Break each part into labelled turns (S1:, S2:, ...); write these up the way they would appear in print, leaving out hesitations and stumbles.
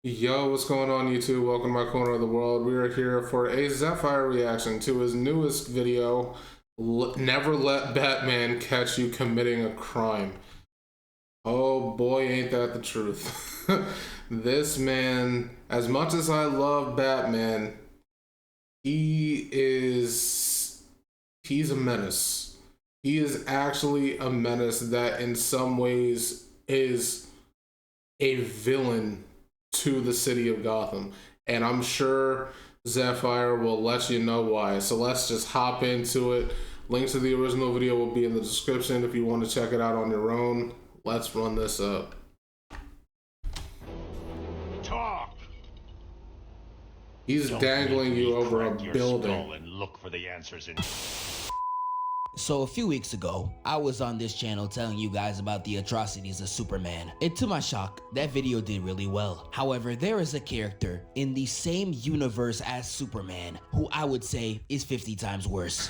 S1: Yo, what's going on YouTube? Welcome to my corner of the world. We are here for a Zephfire reaction to his newest video, Never Let Batman Catch You Committing a Crime. Oh boy, ain't that the truth. This man, as much as I love Batman, he's a menace. He is actually a menace that in some ways is a villain to the city of Gotham, and I'm sure Zephfire will let you know why. So let's just hop into it. Links to the original video will be in the description if you want to check it out on your own. Let's run this up.
S2: Talk.
S1: He's dangling you over a building.
S2: And look for the answers in.
S3: So a few weeks ago, I was on this channel telling you guys about the atrocities of Superman. And to my shock, that video did really well. However, there is a character in the same universe as Superman who I would say is 50 times worse.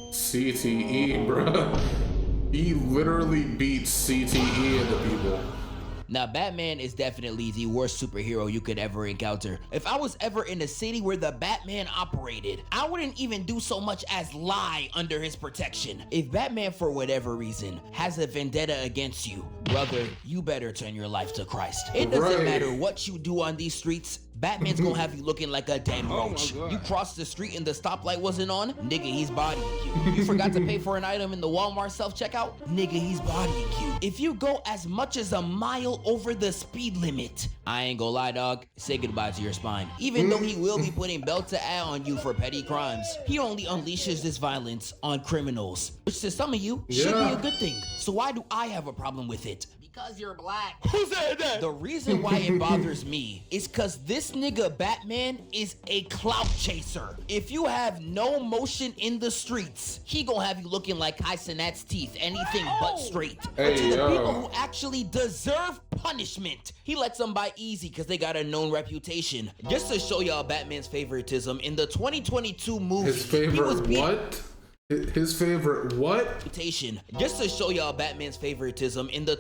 S1: CTE, bruh. He literally beats CTE into people.
S3: Now, Batman is definitely the worst superhero you could ever encounter. If I was ever in a city where the Batman operated, I wouldn't even do so much as lie under his protection. If Batman, for whatever reason, has a vendetta against you, brother, you better turn your life to Christ. It doesn't matter what you do on these streets, Batman's gonna have you looking like a dead roach. You crossed the street and the stoplight wasn't on? Nigga, he's bodying you. You forgot to pay for an item in the Walmart self-checkout? Nigga, he's bodying you. If you go as much as a mile over the speed limit, I ain't gonna lie, dog, say goodbye to your spine. Even though he will be putting belt to add on you for petty crimes, he only unleashes this violence on criminals, which to some of you should be a good thing. So why do I have a problem with it? Because you're black. Who said that? The reason why it bothers me is because this nigga Batman is a clout chaser. If you have no motion in the streets, he gonna have you looking like Kaisenat's teeth, anything but straight. But to the people who actually deserve punishment, he lets them by easy because they got a known reputation. Just to show y'all Batman's favoritism, in the 2022 movie,
S1: his favorite what? His favorite what?
S3: Just to show y'all Batman's favoritism, in the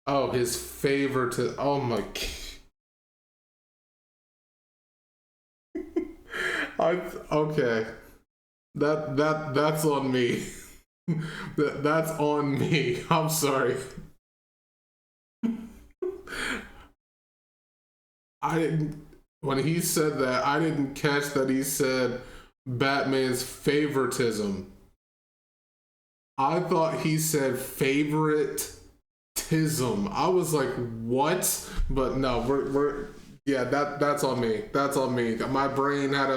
S1: Oh, his favorite. Oh my. Okay. That's on me. That's on me. I'm sorry. I didn't. When he said that, I didn't catch that he said Batman's favoritism. I thought he said favorite. I was like, what? But no, we're yeah, that's on me. That's on me. My brain had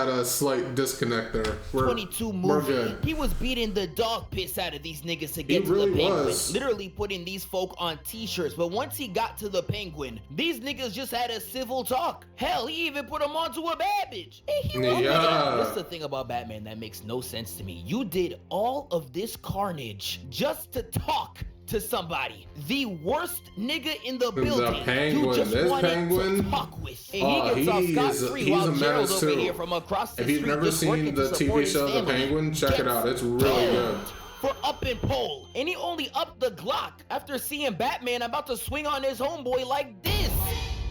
S1: a slight disconnect there.
S3: 22 movie, he was beating the dog piss out of these niggas to get to the Penguin. Literally putting these folk on t-shirts. But once he got to the Penguin, these niggas just had a civil talk. Hell, he even put him onto a bad bitch. That's the thing about Batman that makes no sense to me. You did all of this carnage just to talk to somebody, the worst nigga in the building.
S1: The Penguin.
S3: You just
S1: this
S3: wanted
S1: Penguin
S3: to talk with. And he gets off scot-free while Gerald over here from across the street.
S1: If you've never seen the TV show The Penguin, check it out. It's really good.
S3: For up and pole, and he only upped the Glock after seeing Batman about to swing on his homeboy like this.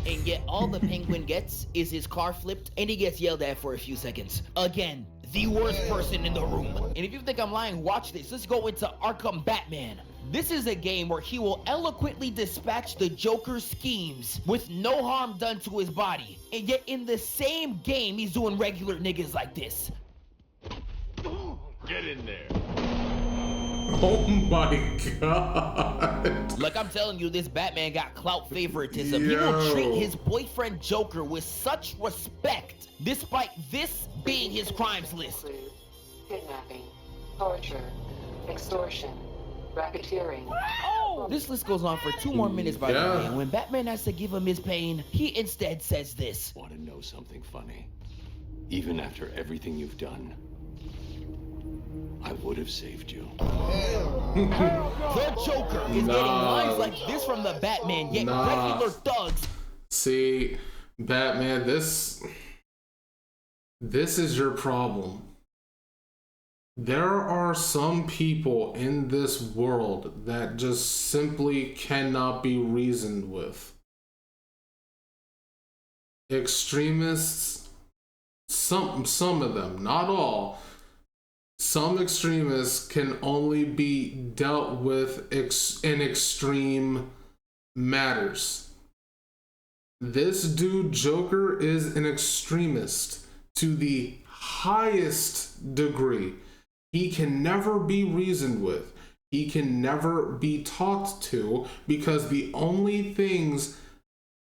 S3: And yet all the Penguin gets is his car flipped and he gets yelled at for a few seconds. Again, the worst person in the room. And if you think I'm lying, watch this. Let's go into Arkham Batman. This is a game where he will eloquently dispatch the Joker's schemes with no harm done to his body. And yet in the same game, he's doing regular niggas like this.
S2: Get in there.
S1: Oh my god.
S3: Like I'm telling you, this Batman got clout favoritism. He will treat his boyfriend Joker with such respect, despite this being his crimes list.
S4: Kidnapping, torture, extortion, racketeering.
S3: Oh! This list goes on for 2 more minutes, by the way, and when Batman has to give him his pain, he instead says this.
S5: Want to know something funny? Even after everything you've done, I would have saved you.
S3: The Joker is getting lines like this from the Batman, yet regular thugs.
S1: See, Batman, this is your problem. There are some people in this world that just simply cannot be reasoned with. Extremists, some of them, not all. Some extremists can only be dealt with in extreme matters. This dude, Joker, is an extremist to the highest degree. He can never be reasoned with. He can never be talked to, because the only things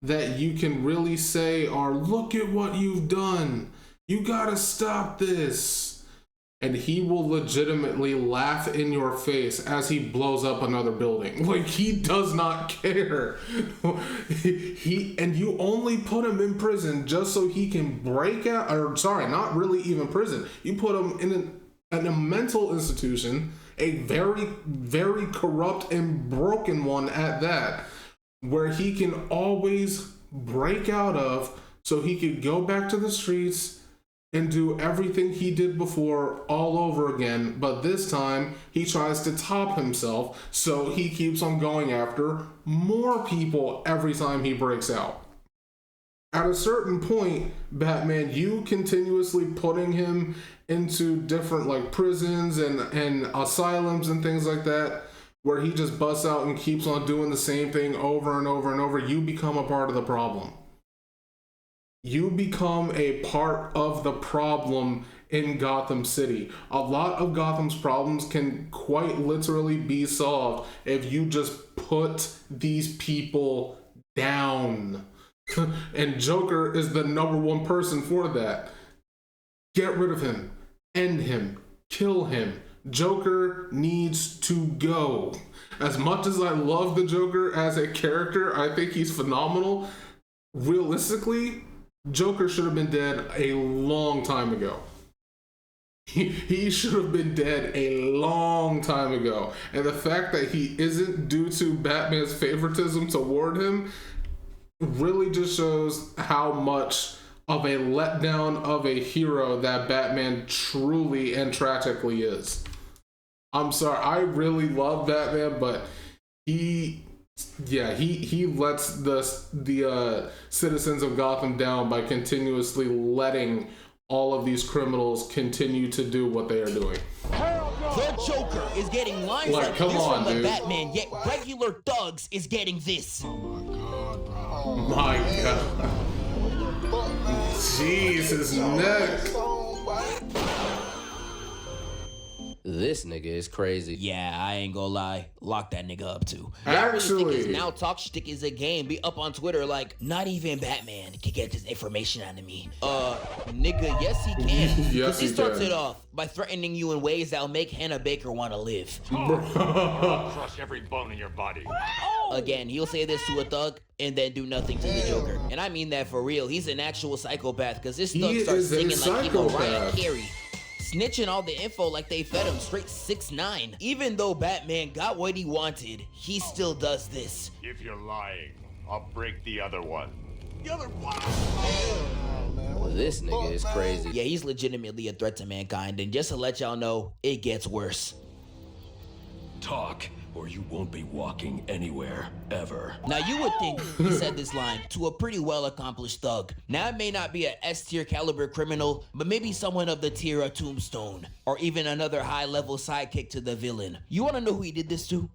S1: that you can really say are, look at what you've done. You gotta stop this. And he will legitimately laugh in your face as he blows up another building. Like, he does not care. And you only put him in prison just so he can break out, or sorry, not really even prison. You put him in a mental institution, a very, very corrupt and broken one at that, where he can always break out of, so he could go back to the streets and do everything he did before all over again. But this time he tries to top himself, so he keeps on going after more people every time he breaks out. At a certain point, Batman, you continuously putting him into different like prisons and asylums and things like that, where he just busts out and keeps on doing the same thing over and over and over, you become a part of the problem. You become a part of the problem in Gotham City. A lot of Gotham's problems can quite literally be solved if you just put these people down. And Joker is the #1 person for that. Get rid of him. End him. Kill him. Joker needs to go. As much as I love the Joker as a character, I think he's phenomenal. Realistically, Joker should have been dead a long time ago. He should have been dead a long time ago. And the fact that he isn't, due to Batman's favoritism toward him, really just shows how much of a letdown of a hero that Batman truly and tragically is. I'm sorry, I really love Batman, but he lets the citizens of Gotham down by continuously letting all of these criminals continue to do what they are doing.
S3: The Joker is getting lines like
S1: come
S3: this
S1: on,
S3: from the
S1: dude.
S3: Batman, yet regular thugs is getting this.
S1: My God. Jeez, his neck.
S6: This nigga is crazy.
S3: Yeah, I ain't gonna lie. Lock that nigga up too. I really
S1: Actually,
S3: think his now talk shtick is a game. Be up on Twitter like, not even Batman can get this information out of me. Nigga, yes he can.
S1: Yes,
S3: he
S1: he
S3: starts
S1: can.
S3: it off by threatening you in ways that'll make Hannah Baker want to live.
S2: Crush every bone in your body.
S3: Again, he'll say this to a thug and then do nothing to the Joker. And I mean that for real. He's an actual psychopath, because this thug
S1: He
S3: starts
S1: is a
S3: singing like he Mariah
S1: psychopath.
S3: Carey. Snitching all the info like they fed him straight 6ix9ine. Even though Batman got what he wanted, he still does this.
S2: If you're lying, I'll break the other one. The other one?
S6: This nigga is crazy.
S3: Yeah, he's legitimately a threat to mankind, and just to let y'all know, it gets worse.
S7: Talk, or you won't be walking anywhere, ever.
S3: Now you would think he said this line to a pretty well-accomplished thug. Now it may not be a S-tier caliber criminal, but maybe someone of the tier of Tombstone, or even another high-level sidekick to the villain. You wanna know who he did this to?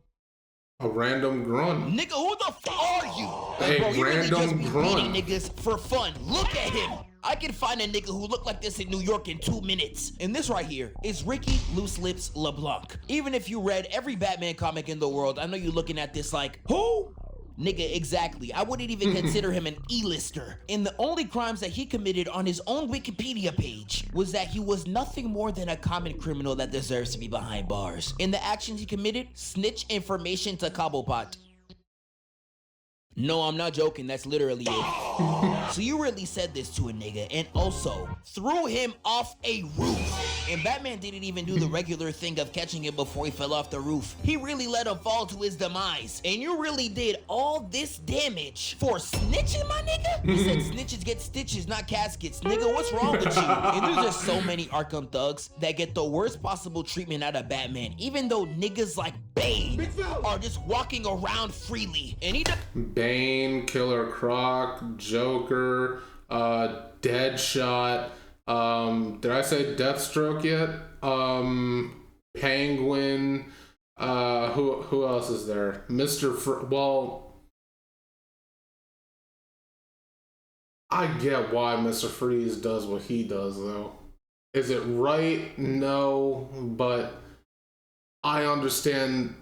S1: a random grunt.
S3: Nigga, who the f are you?
S1: A
S3: Bro, he really
S1: random
S3: just be
S1: grunt.
S3: beating niggas for fun. Look at him. I can find a nigga who looked like this in New York in 2 minutes. And this right here is Ricky Loose Lips LeBlanc. Even if you read every Batman comic in the world, I know you're looking at this like, who? Nigga, exactly. I wouldn't even consider him an E-lister. And the only crimes that he committed on his own Wikipedia page was that he was nothing more than a common criminal that deserves to be behind bars. In the actions he committed, snitch information to Cobblepot. No, I'm not joking. That's literally it. So you really said this to a nigga and also threw him off a roof. And Batman didn't even do the regular thing of catching him before he fell off the roof. He really let him fall to his demise. And you really did all this damage for snitching, my nigga? You said snitches get stitches, not caskets. Nigga, what's wrong with you? And there's just so many Arkham thugs that get the worst possible treatment out of Batman, even though niggas like Bane are just walking around freely. And he
S1: Bane, Killer Croc, Joker, Deadshot, did I say Deathstroke yet? Penguin, who else is there? Well, I get why Mr. Freeze does what he does, though. Is it right? No, but I understand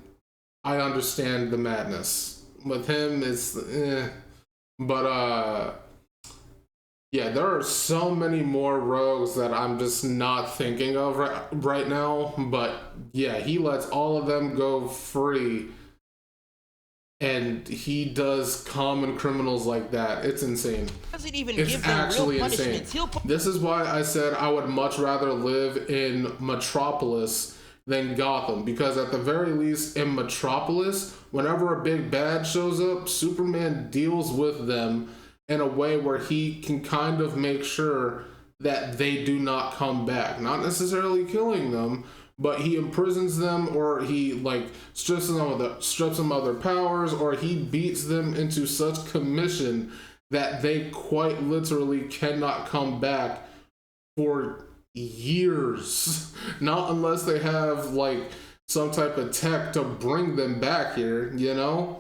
S1: the madness. With him, it's But yeah, there are so many more rogues that I'm just not thinking of right now. But yeah, he lets all of them go free, and he does common criminals like that. It's insane.
S3: doesn't even
S1: It's
S3: give them
S1: actually
S3: real
S1: insane.
S3: punishments.
S1: This is why I said I would much rather live in Metropolis than Gotham, because at the very least in Metropolis, whenever a big bad shows up, Superman deals with them in a way where he can kind of make sure that they do not come back. Not necessarily killing them, but he imprisons them, or he like strips them of their powers, or he beats them into such commission that they quite literally cannot come back for years. Not unless they have like some type of tech to bring them back here, you know?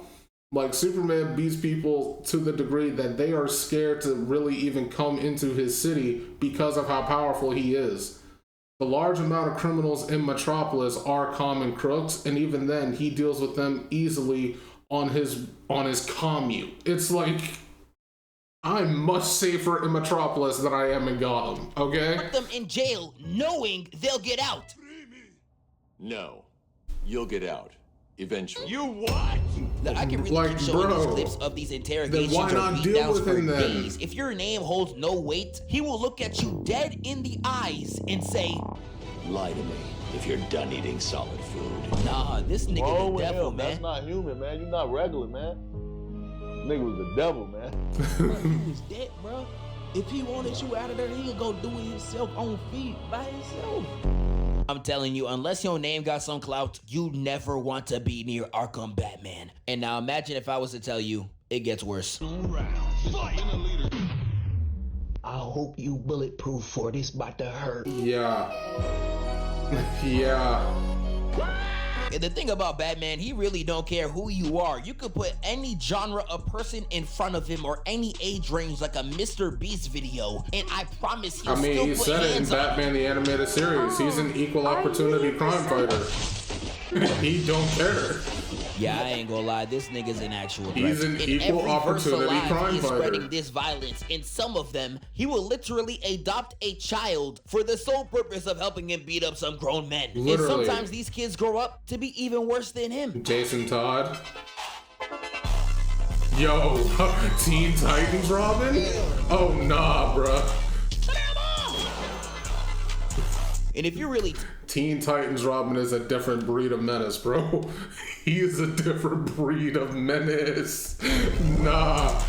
S1: Like Superman beats people to the degree that they are scared to really even come into his city because of how powerful he is. The large amount of criminals in Metropolis are common crooks, and even then he deals with them easily on his commute. It's like, I'm much safer in Metropolis than I am in Gotham, okay?
S3: Put them in jail knowing they'll get out.
S5: No. You'll get out. Eventually.
S2: You what?
S3: Now, I can really
S1: Like,
S3: keep showing these
S1: bro,
S3: clips of these interrogations
S1: then why
S3: or
S1: not deal
S3: beatdowns
S1: with
S3: for
S1: him then?
S3: days. If your name holds no weight, he will look at you dead in the eyes and say,
S5: Lie to me if you're done eating solid food.
S3: nah, this nigga
S8: Wrong
S3: the
S8: with
S3: devil,
S8: him.
S3: man.
S8: That's not human, man. You're not regular, man. Nigga was the devil, man.
S9: He was dead, bro. If he wanted you out of there, he'll go do it himself on feet by himself.
S3: I'm telling you, unless your name got some clout, you never want to be near Arkham Batman. And now imagine if I was to tell you, it gets worse.
S9: I hope you bulletproof for this about to hurt.
S1: Yeah. Yeah.
S3: And the thing about Batman, he really don't care who you are. You could put any genre of person in front of him or any age range like a Mr. Beast video, and I promise he'll
S1: I mean,
S3: still
S1: he
S3: put
S1: said it in
S3: hands on you.
S1: Batman the Animated Series. He's an equal opportunity crime fighter. He don't care.
S3: Yeah, I ain't gonna lie, this nigga's an actual threat.
S1: He's an
S3: In
S1: equal
S3: every verse
S1: opportunity
S3: alive,
S1: crime
S3: he's
S1: fighter.
S3: spreading this violence. In some of them, he will literally adopt a child for the sole purpose of helping him beat up some grown men.
S1: Literally.
S3: And sometimes these kids grow up to be even worse than him.
S1: Jason Todd. Yo, Teen Titans Robin? Oh, nah, bruh.
S3: And if you really
S1: Teen Titans Robin is a different breed of menace, bro. He is a different breed of menace. Nah.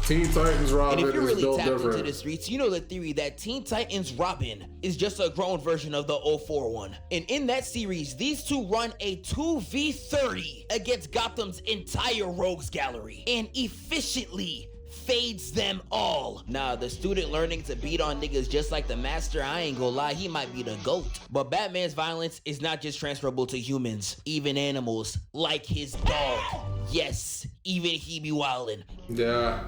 S1: Teen Titans
S3: And
S1: Robin
S3: if you're
S1: is
S3: really
S1: built
S3: tapped into the
S1: different.
S3: streets, you know the theory that Teen Titans Robin is just a grown version of the 04 one. And in that series, these two run a 2v30 against Gotham's entire rogues gallery and efficiently fades them all. Nah, the student learning to beat on niggas just like the master, I ain't gonna lie, he might be the GOAT. But Batman's violence is not just transferable to humans, even animals, like his dog. Yes, even he be wildin'.
S1: Yeah.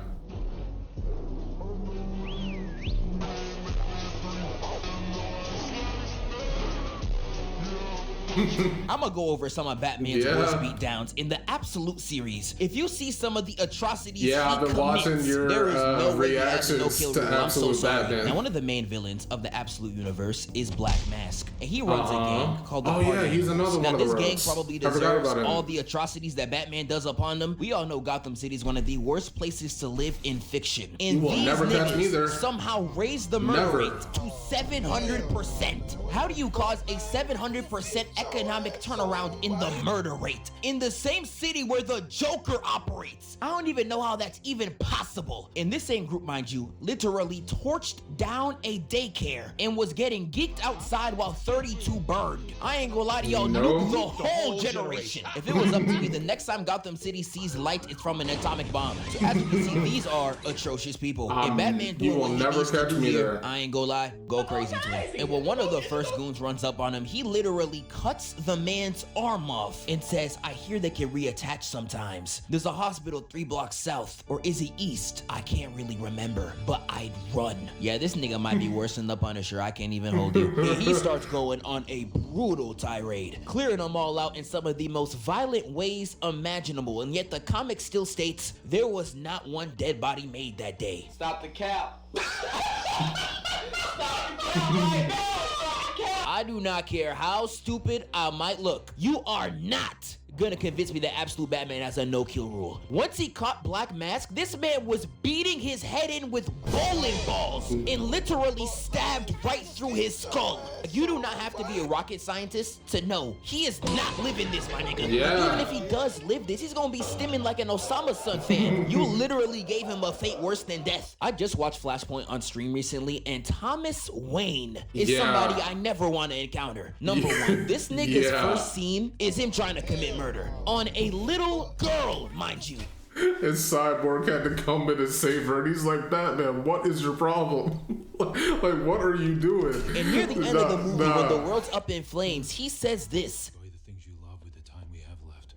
S3: I'm gonna go over some of Batman's worst beatdowns in the Absolute series. If you see some of the atrocities he
S1: I've been
S3: commits,
S1: watching your
S3: there is no way he has a
S1: reactions
S3: no-kill
S1: to
S3: rule. I'm so
S1: Absolute
S3: sorry.
S1: Batman.
S3: Now, one of the main villains of the Absolute universe is Black Mask, and he runs a gang called the
S1: Oh
S3: Party
S1: yeah, he's
S3: Animals.
S1: another
S3: Now,
S1: one of the
S3: this gang
S1: rogues.
S3: probably
S1: I forgot
S3: deserves
S1: about him.
S3: all the atrocities that Batman does upon them. We all know Gotham City is one of the worst places to live in fiction. And
S1: You will
S3: these
S1: never catch me
S3: niggas
S1: there.
S3: somehow raise the murder
S1: Never.
S3: rate to 700%. How do you cause a 700% economic turnaround in the murder rate in the same city where the Joker operates? I don't even know how that's even possible. And this same group, mind you, literally torched down a daycare and was getting geeked outside while 32 burned. I ain't gonna lie to y'all, nuke the whole generation. If it was up to me, the next time Gotham City sees light, it's from an atomic bomb. So as you can see, these are atrocious people. And Batman
S1: you
S3: doing
S1: will
S3: what he
S1: never
S3: needs to
S1: catch
S3: do
S1: me
S3: here,
S1: there.
S3: I ain't gonna lie, go crazy to him. And when one of the first goons runs up on him, he literally cuts the man's arm off and says, I hear they can reattach sometimes. There's a hospital 3 blocks south, or is it east? I can't really remember, but I'd run. Yeah, this nigga might be worse than the Punisher. I can't even hold you. And he starts going on a brutal tirade, clearing them all out in some of the most violent ways imaginable. And yet the comic still states there was not one dead body made that day.
S9: Stop the cap.
S3: I do not care how stupid I might look. You are not gonna convince me that Absolute Batman has a no-kill rule. Once he caught Black Mask, this man was beating his head in with bowling balls and literally stabbed right through his skull. You do not have to be a rocket scientist to know he is not living this, my nigga.
S1: Yeah.
S3: Even if he does live this, he's gonna be stimming like an Osama son fan. You literally gave him a fate worse than death. I just watched Flashpoint on stream recently, and Thomas Wayne is somebody I never want to encounter. Number one, this nigga's first scene is him trying to commit murder on a little girl, mind you.
S1: And Cyborg had to come in and save her, and he's like, Batman, what is your problem? Like, what are you doing?
S3: And near the end of the movie, when the world's up in flames, he says this.
S10: Enjoy the things you love with the time we have left.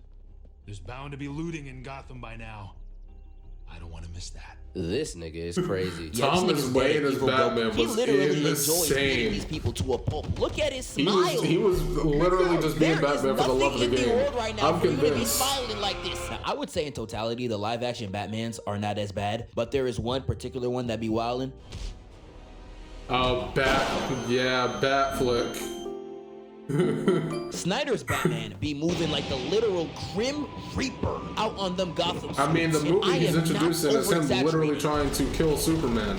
S10: There's bound to be looting in Gotham by now. I don't want to miss that.
S6: This nigga is crazy.
S3: Yeah, this
S1: Thomas
S3: nigga's
S1: Wayne
S3: dead,
S1: as
S3: evil
S1: Batman
S3: dope. He
S1: was
S3: literally enjoys beating
S1: insane.
S3: these people to a pulp. Look at his smile.
S1: He was literally just being
S3: There is
S1: Batman for the love of the
S3: nothing in the
S1: game.
S3: world right now
S1: I'm
S3: for you to be
S1: convinced.
S3: smiling like this. Now, I would say in totality, the live-action Batmans are not as bad, but there is one particular one that be wildin'.
S1: Bat flick.
S3: Snyder's Batman be moving like the literal Grim Reaper out on them Gotham streets.
S1: I mean, the
S3: and
S1: movie
S3: I
S1: he's
S3: am not
S1: introducing is him literally
S3: over-exaggerating.
S1: trying to kill Superman.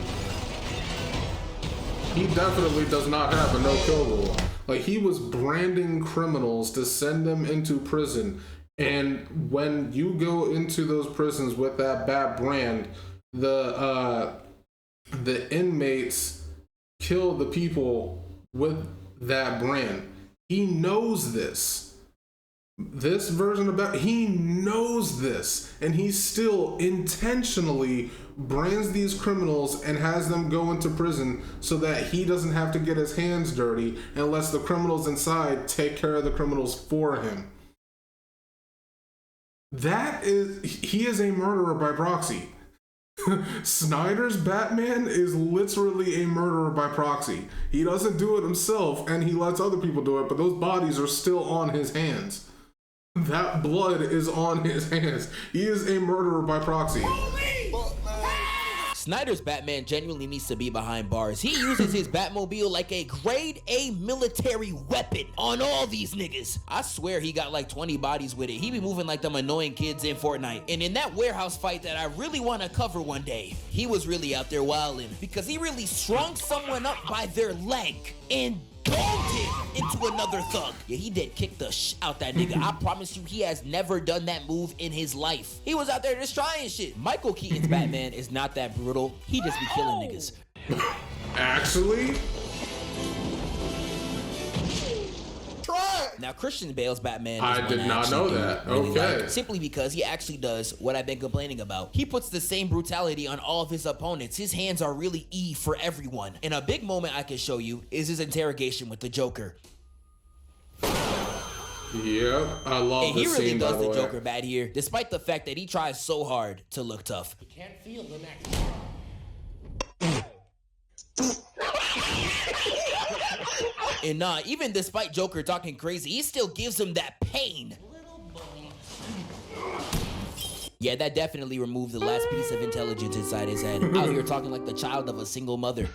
S1: He definitely does not have a no-kill rule. Like, he was branding criminals to send them into prison. And when you go into those prisons with that bat brand, the inmates kill the people with that brand. He knows this. This version of Batman, he knows this, and he still intentionally brands these criminals and has them go into prison so that he doesn't have to get his hands dirty and lets the criminals inside take care of the criminals for him. He is a murderer by proxy. Snyder's Batman is literally a murderer by proxy. He doesn't do it himself, and he lets other people do it, but those bodies are still on his hands. That blood is on his hands. He is a murderer by proxy.
S3: Snyder's Batman genuinely needs to be behind bars. He uses his Batmobile like a grade A military weapon on all these niggas. I swear he got like 20 bodies with it. He be moving like them annoying kids in Fortnite. And in that warehouse fight that I really want to cover one day, he was really out there wilding because he really strung someone up by their leg and domed him into another thug. Yeah, he did kick the out that nigga. I promise you, he has never done that move in his life. He was out there just trying shit. Michael Keaton's Batman is not that brutal. He just be killing niggas.
S1: Actually?
S3: Now, Christian Bale's Batman is
S1: I
S3: one
S1: did not
S3: actually
S1: know
S3: do
S1: that.
S3: really
S1: Okay.
S3: like, simply because he actually does what I've been complaining about. He puts the same brutality on all of his opponents. His hands are really E for everyone. And a big moment I can show you is his interrogation with the Joker.
S1: Yep, I love
S3: And he
S1: this
S3: really
S1: scene, by
S3: does
S1: the
S3: the
S1: way.
S3: Joker bad here, despite the fact that he tries so hard to look tough.
S9: Can't feel the next.
S3: And nah, even despite Joker talking crazy, he still gives him that pain. Yeah, that definitely removed the last piece of intelligence inside his head. Out here talking like the child of a single mother.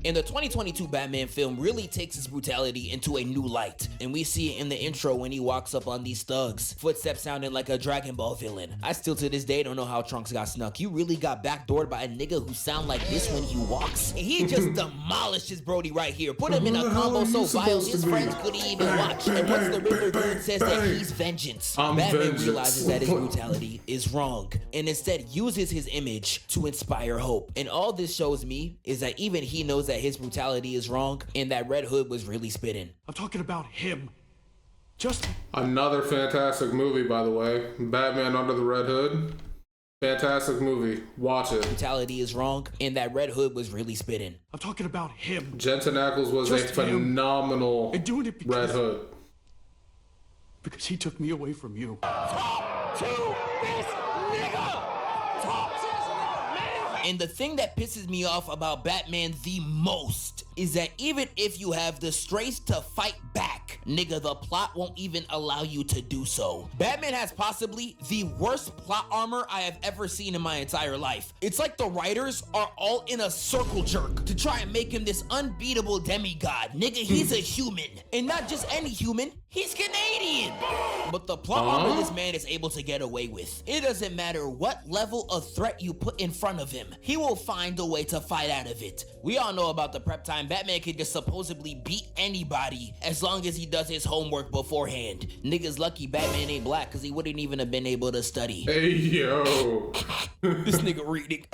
S3: And the 2022 Batman film really takes his brutality into a new light. And we see it in the intro when he walks up on these thugs, footsteps sounding like a Dragon Ball villain. I still to this day don't know how Trunks got snuck. You really got backdoored by a nigga who sound like this when he walks? And he just demolished his Brody right here. Put him in a combo so vile his friends couldn't even watch. And once the Riddler dude says that he's vengeance, Batman realizes that his brutality is wrong and instead uses his image to inspire hope. And all this shows me is that even he knows that his brutality is wrong and that Red Hood was really spitting.
S10: I'm talking about him. Just
S1: another fantastic movie, by the way. Batman Under the Red Hood. Fantastic movie. Watch it.
S3: Brutality is wrong and that Red Hood was really spitting.
S10: I'm talking about him.
S1: Jensen Ackles was just a phenomenal Red Hood.
S10: Because he took me away from you.
S3: Talk to this nigga! Talk to this nigga, man! And the thing that pisses me off about Batman the most is that even if you have the strength to fight back, nigga, the plot won't even allow you to do so. Batman has possibly the worst plot armor I have ever seen in my entire life. It's like the writers are all in a circle jerk to try and make him this unbeatable demigod. Nigga, he's a human. And not just any human, he's Canadian. But the plot armor this man is able to get away with. It doesn't matter what level of threat you put in front of him, he will find a way to fight out of it. We all know about the prep time. Batman can just supposedly beat anybody as long as he does his homework beforehand. Niggas lucky Batman ain't black because he wouldn't even have been able to study.
S1: Hey, yo.
S3: This nigga reading.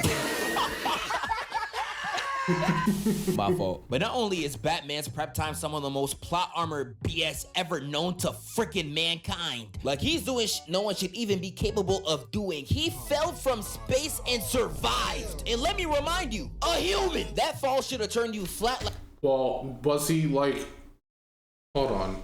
S3: My fault. But not only is Batman's prep time some of the most plot armor BS ever known to freaking mankind. Like, he's doing no one should even be capable of doing. He fell from space and survived. And let me remind you, a human. That fall should have turned you flat like...
S1: Well, was he like... Hold on.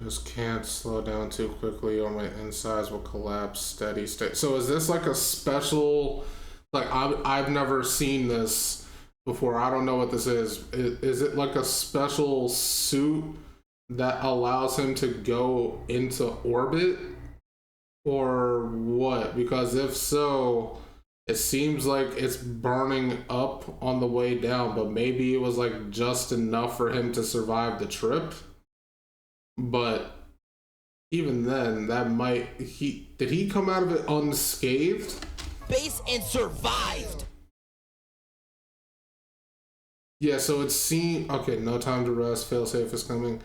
S1: Just can't slow down too quickly or my insides will collapse steady state. So is this like a special... Like, I've never seen this before. I don't know what this is. Is it like a special suit that allows him to go into orbit? Or what? Because if so, it seems like it's burning up on the way down, but maybe it was like just enough for him to survive the trip. But even then, that might... Did he come out of it unscathed?
S3: Space and survived.
S1: Yeah, so it seemed... Okay, no time to rest, failsafe is coming.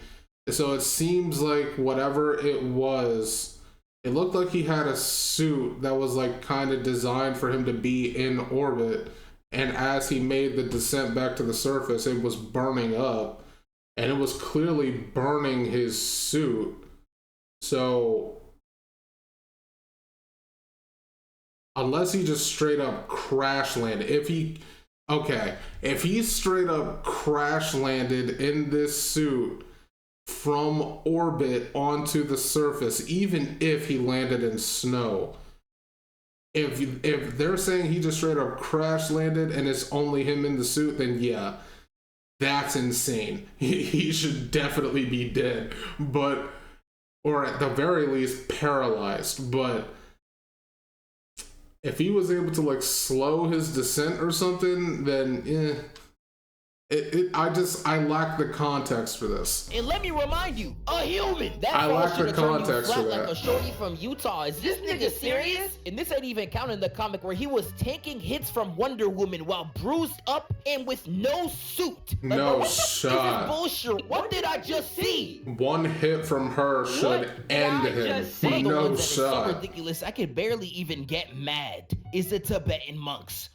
S1: So it seems like whatever it was, it looked like he had a suit that was like kind of designed for him to be in orbit, and as he made the descent back to the surface, it was burning up, and it was clearly burning his suit. So... Unless he just straight up crash landed. If he straight up crash landed in this suit from orbit onto the surface, even if he landed in snow, if they're saying he just straight up crash landed and it's only him in the suit, then yeah, that's insane. He should definitely be dead, or at the very least paralyzed. But if he was able to like slow his descent or something, then I lack the context for this.
S3: And let me remind you, a human. That
S1: I lack the context for
S3: like
S1: that.
S3: A shorty from Utah. Is this nigga serious? And this ain't even counting the comic where he was taking hits from Wonder Woman while bruised up and with no suit. Like,
S1: no
S3: what
S1: shot.
S3: This bullshit. What did I just see?
S1: One hit from her should end him. No shot.
S3: So ridiculous. I could barely even get mad. Is the Tibetan monks.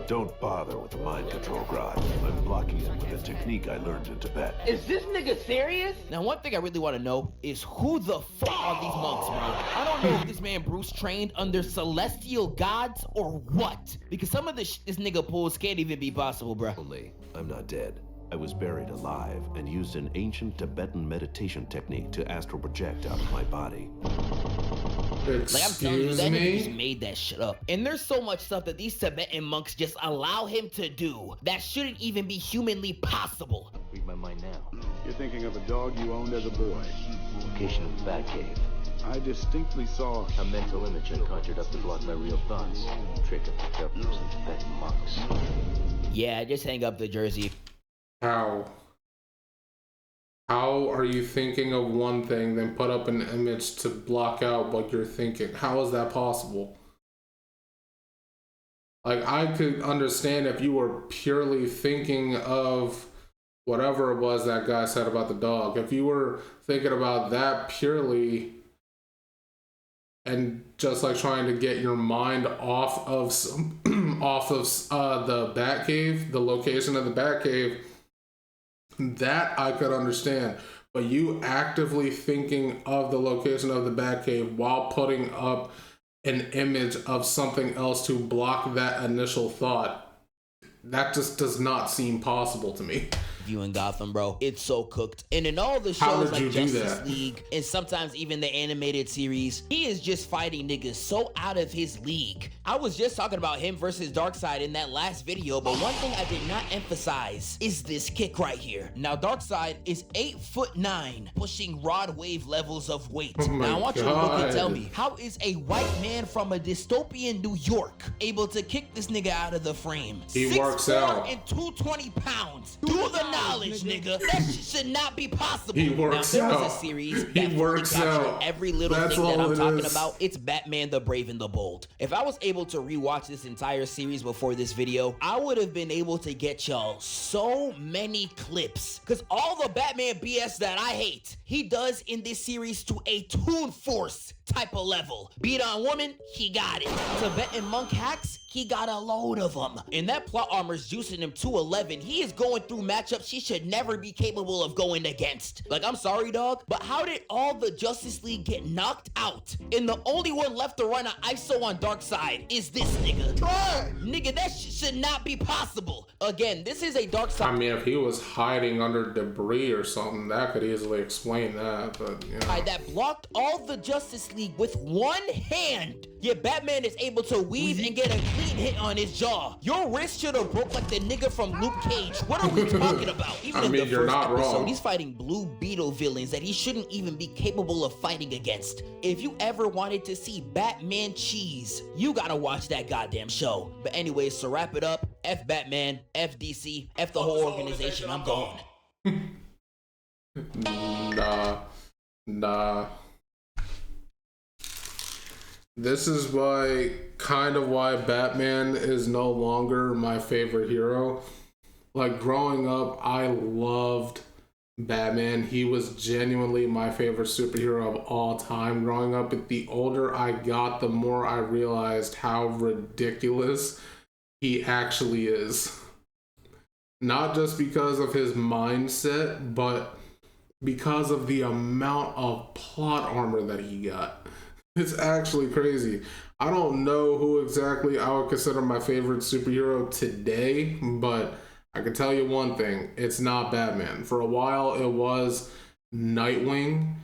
S11: Don't bother with the mind control grot. I'm blocking it with a technique I learned in Tibet.
S3: Is this nigga serious? Now, one thing I really want to know is who the fuck are these monks, bro? I don't know if this man Bruce trained under celestial gods or what. Because some of the shit this nigga pulls can't even be possible, bro.
S11: Only, I'm not dead. I was buried alive and used an ancient Tibetan meditation technique to astral project out of my body.
S3: Like, I'm telling you, that nigga
S1: Excuse
S3: just
S1: me?
S3: made that shit up. And there's so much stuff that these Tibetan monks just allow him to do that shouldn't even be humanly possible.
S5: Read my mind now.
S12: You're thinking of a dog you owned as a boy.
S5: Location of the Batcave.
S12: I distinctly saw
S5: A mental image I conjured up to block my real thoughts. Trick I picked up from some Tibetan monks.
S3: Yeah, just hang up the jersey.
S1: How? How are you thinking of one thing, then put up an image to block out what you're thinking? How is that possible? Like, I could understand if you were purely thinking of whatever it was that guy said about the dog. If you were thinking about that purely and just like trying to get your mind off of the Batcave, the location of the Batcave, that I could understand. But you actively thinking of the location of the Batcave while putting up an image of something else to block that initial thought, that just does not seem possible to me.
S3: You in Gotham, bro. It's so cooked. And in all the
S1: How
S3: shows
S1: did you
S3: like
S1: do
S3: Justice
S1: that?
S3: League and sometimes even the animated series, he is just fighting niggas so out of his league. I was just talking about him versus Darkseid in that last video, but one thing I did not emphasize is this kick right here. Now, Darkseid is 8'9", pushing rod wave levels of weight.
S1: Oh my
S3: now, I want you to look and tell
S1: God.
S3: me, how is a white man from a dystopian New York able to kick this nigga out of the frame?
S1: He works
S3: 6'4"
S1: out.
S3: and 220 pounds. Do the knowledge, nigga. That shit should not be possible.
S1: He works
S3: now, there was
S1: out.
S3: a series
S1: He
S3: that
S1: works
S3: fully captured
S1: out.
S3: every little
S1: That's
S3: thing that
S1: all
S3: I'm
S1: it
S3: talking
S1: is.
S3: about. It's Batman the Brave and the Bold. If I was able to rewatch this entire series before this video, I would have been able to get y'all so many clips. Because all the Batman BS that I hate, he does in this series to a Toon Force type of level. Beat on woman, he got it. Tibetan monk hacks, he got a load of them. And that plot armor's juicing him to 11. He is going through matchups he should never be capable of going against. Like, I'm sorry, dog, but how did all the Justice League get knocked out? And the only one left to run an ISO on Darkseid is this nigga. Nigga, that should not be possible. Again, this is a Darkseid.
S1: I mean, if he was hiding under debris or something, that could easily explain that, but, you know.
S3: That blocked all the Justice League with one hand. Yet Batman is able to weave and get a clean hit on his jaw. Your wrist should have broke like the nigga from Luke Cage. What are we talking about? Even
S1: I
S3: in
S1: mean,
S3: the
S1: you're
S3: first
S1: not
S3: episode,
S1: wrong.
S3: he's fighting Blue Beetle villains that he shouldn't even be capable of fighting against. If you ever wanted to see Batman cheese, you gotta watch that goddamn show. But anyways, to wrap it up, F Batman, F DC, F the whole organization, I'm gone.
S1: Nah. This is why Batman is no longer my favorite hero. Like, growing up, I loved Batman. He was genuinely my favorite superhero of all time growing up. But the older I got, the more I realized how ridiculous he actually is. Not just because of his mindset, but because of the amount of plot armor that he got. It's actually crazy. I don't know who exactly I would consider my favorite superhero today, but I can tell you one thing. It's not Batman. For a while, it was Nightwing,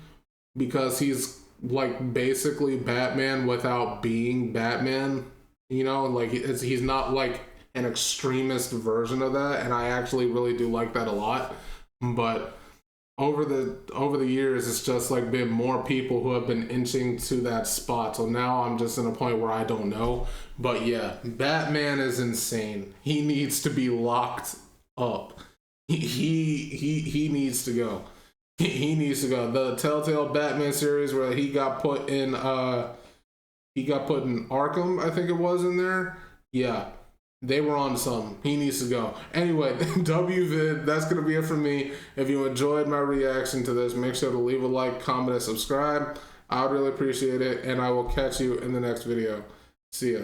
S1: because he's like basically Batman without being Batman. You know, like he's not like an extremist version of that, and I actually really do like that a lot. But over the years, it's just like been more people who have been inching to that spot. So now I'm just in a point where I don't know. But yeah, Batman is insane. He needs to be locked up. He needs to go. He needs to go. The Telltale Batman series where he got put in Arkham, I think it was, in there. Yeah. They were on something. He needs to go. Anyway, WVid, that's going to be it for me. If you enjoyed my reaction to this, make sure to leave a like, comment, and subscribe. I would really appreciate it, and I will catch you in the next video. See ya.